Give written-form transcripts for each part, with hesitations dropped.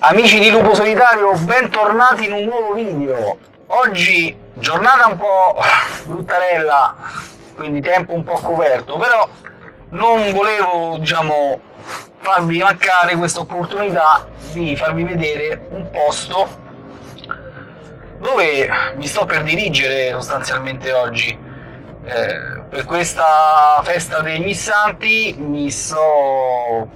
Amici di Lupo Solitario, bentornati in un nuovo video. Oggi giornata un po' bruttarella, quindi tempo un po' coperto, però non volevo, farvi mancare questa opportunità di farvi vedere un posto dove mi sto per dirigere sostanzialmente oggi. Per questa festa dei Missanti mi sto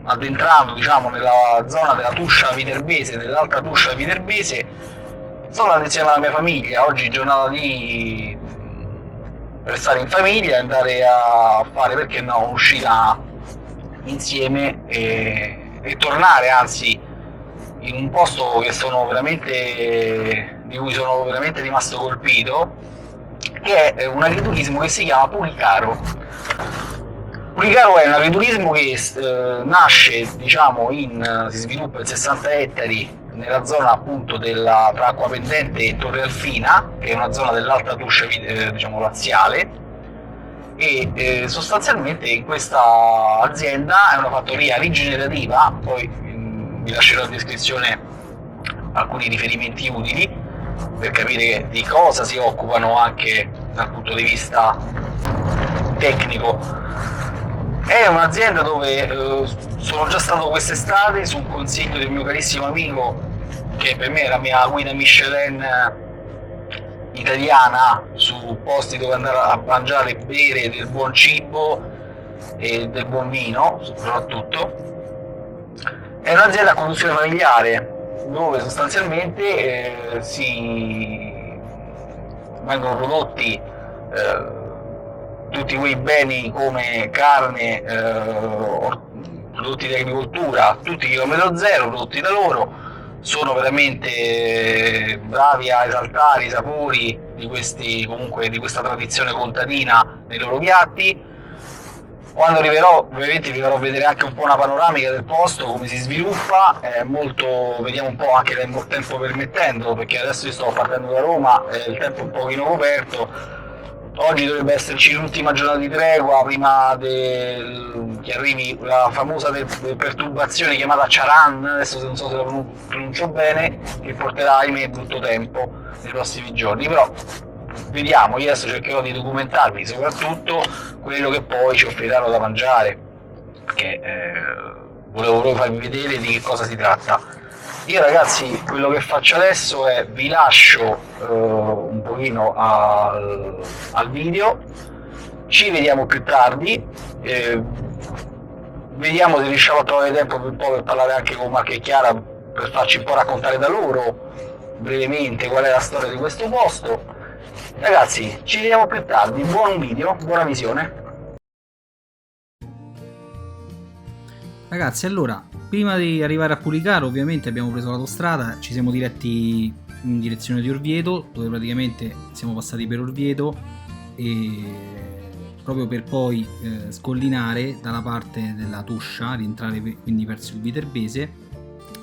addentrando nella zona della Tuscia Viterbese, dell'Alta Tuscia Viterbese. Sono andato insieme alla mia famiglia, oggi è giornata di per stare in famiglia e andare a fare, perché no, un'uscita insieme e tornare anzi in un posto che di cui sono veramente rimasto colpito, che è un agriturismo che si chiama Pulicaro. Pulicaro è un agriturismo che nasce, si sviluppa in 60 ettari nella zona appunto tra Acquapendente e Torre Alfina, che è una zona dell'Alta Tuscia laziale, e sostanzialmente in questa azienda è una fattoria rigenerativa. Poi vi lascerò in descrizione alcuni riferimenti utili per capire di cosa si occupano anche dal punto di vista tecnico. È un'azienda dove sono già stato quest'estate su un consiglio del mio carissimo amico, che per me è la mia guida Michelin italiana su posti dove andare a mangiare e bere del buon cibo e del buon vino soprattutto. È un'azienda a conduzione familiare dove sostanzialmente vengono prodotti tutti quei beni come carne, prodotti di agricoltura, tutti chilometro zero, prodotti da loro. Sono veramente bravi a esaltare i sapori di questa tradizione contadina nei loro piatti. Quando arriverò, ovviamente vi farò vedere anche un po' una panoramica del posto, come si sviluppa, vediamo un po' anche il tempo permettendo, perché adesso io sto partendo da Roma, il tempo è un pochino coperto. Oggi dovrebbe esserci l'ultima giornata di tregua prima che arrivi la famosa perturbazione chiamata Charan, adesso non so se la pronuncio bene, che porterà ahimè brutto tempo nei prossimi giorni, però vediamo. Io adesso cercherò di documentarvi soprattutto quello che poi ci offriranno da mangiare, perché volevo proprio farvi vedere di che cosa si tratta. Io ragazzi, quello che faccio adesso è vi lascio un pochino al video, ci vediamo più tardi, vediamo se riusciamo a trovare tempo per parlare anche con Marco e Chiara, per farci un po' raccontare da loro brevemente qual è la storia di questo posto. Ragazzi, ci vediamo più tardi, buon video, buona visione. Ragazzi, allora, prima di arrivare a Pulicaro ovviamente abbiamo preso l'autostrada, ci siamo diretti in direzione di Orvieto, dove praticamente siamo passati per Orvieto e proprio per poi scollinare dalla parte della Tuscia, rientrare quindi verso il Viterbese,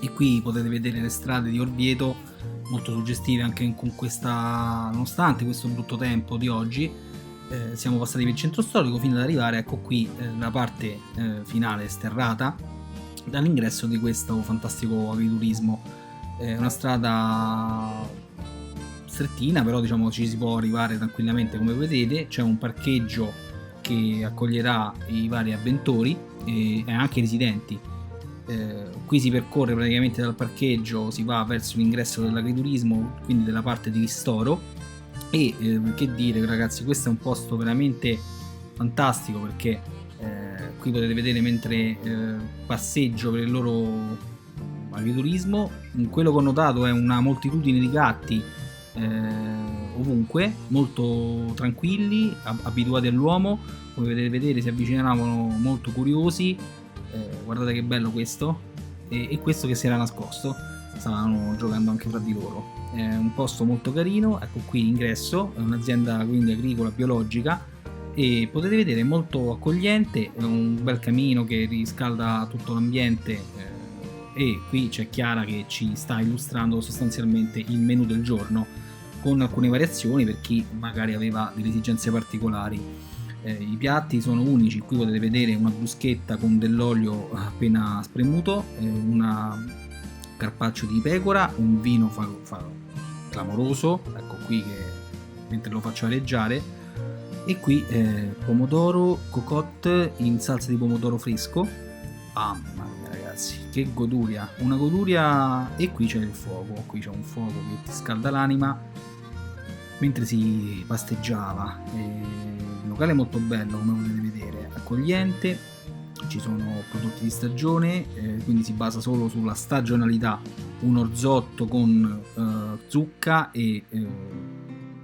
e qui potete vedere le strade di Orvieto molto suggestive anche con nonostante questo brutto tempo di oggi. Siamo passati per il centro storico fino ad arrivare, ecco qui, la parte finale sterrata dall'ingresso di questo fantastico agriturismo. È una strada strettina, però ci si può arrivare tranquillamente, come vedete. C'è un parcheggio che accoglierà i vari avventori e anche i residenti. Qui si percorre praticamente dal parcheggio, si va verso l'ingresso dell'agriturismo, quindi della parte di ristoro. E che dire ragazzi, questo è un posto veramente fantastico, perché qui potete vedere mentre passeggio per il loro agriturismo, quello che ho notato è una moltitudine di gatti ovunque, molto tranquilli, abituati all'uomo. Come potete vedere si avvicinavano molto curiosi. Guardate che bello questo, e questo che si era nascosto, stavano giocando anche fra di loro. È un posto molto carino. Ecco qui l'ingresso, è un'azienda quindi agricola biologica, e potete vedere molto accogliente, è un bel camino che riscalda tutto l'ambiente, e qui c'è Chiara che ci sta illustrando sostanzialmente il menù del giorno, con alcune variazioni per chi magari aveva delle esigenze particolari. I piatti sono unici, qui potete vedere una bruschetta con dell'olio appena spremuto, un carpaccio di pecora, un vino clamoroso, ecco qui che mentre lo faccio areggiare, e qui pomodoro cocotte in salsa di pomodoro fresco. Mamma mia ragazzi, che goduria, una goduria. E qui c'è il fuoco, qui c'è un fuoco che ti scalda l'anima mentre si pasteggiava. Il locale è molto bello, come potete vedere, accogliente, ci sono prodotti di stagione, quindi si basa solo sulla stagionalità, un orzotto con zucca e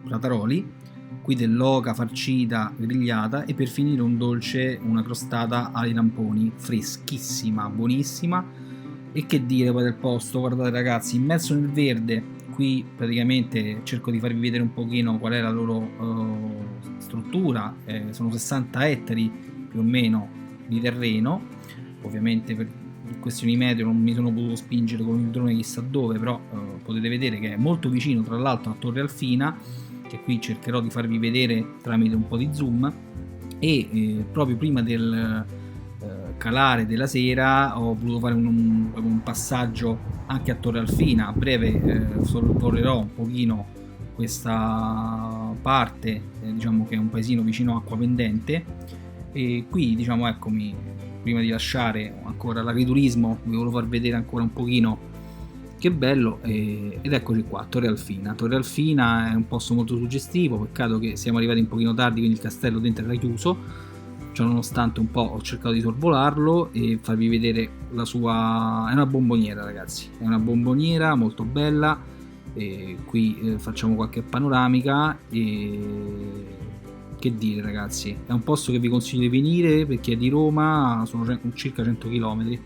rataroli, qui dell'oca farcita grigliata, e per finire un dolce, una crostata ai lamponi, freschissima, buonissima. E che dire poi del posto, guardate ragazzi, immerso nel verde. Qui praticamente cerco di farvi vedere un pochino qual è la loro struttura, sono 60 ettari più o meno di terreno, ovviamente per questioni meteo non mi sono potuto spingere con il drone chissà dove, però potete vedere che è molto vicino tra l'altro a Torre Alfina, che qui cercherò di farvi vedere tramite un po' di zoom, e proprio prima del calare della sera ho voluto fare un passaggio anche a Torre Alfina. A breve sorvolerò un pochino questa parte, diciamo che è un paesino vicino a Acqua Pendente, e qui diciamo eccomi, prima di lasciare ancora l'agriturismo vi volevo far vedere ancora un pochino che bello, ed eccoci qua, Torre Alfina. Torre Alfina è un posto molto suggestivo, peccato che siamo arrivati un pochino tardi, quindi il castello dentro era chiuso. Cioè, nonostante un po' ho cercato di sorvolarlo e farvi vedere la sua. È una bomboniera ragazzi, è una bomboniera molto bella, e qui facciamo qualche panoramica. E che dire ragazzi, è un posto che vi consiglio di venire perché è di Roma, sono circa 100 km.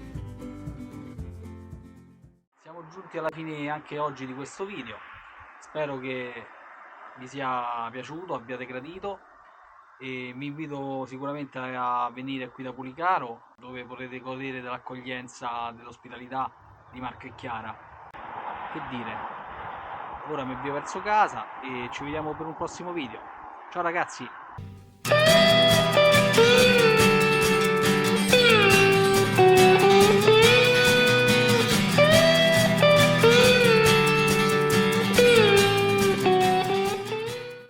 Siamo giunti alla fine anche oggi di questo video, spero che vi sia piaciuto, abbiate gradito, e vi invito sicuramente a venire qui da Pulicaro, dove potrete godere dell'accoglienza, dell'ospitalità di Marco e Chiara. Che dire, ora mi avvio verso casa e ci vediamo per un prossimo video. Ciao ragazzi!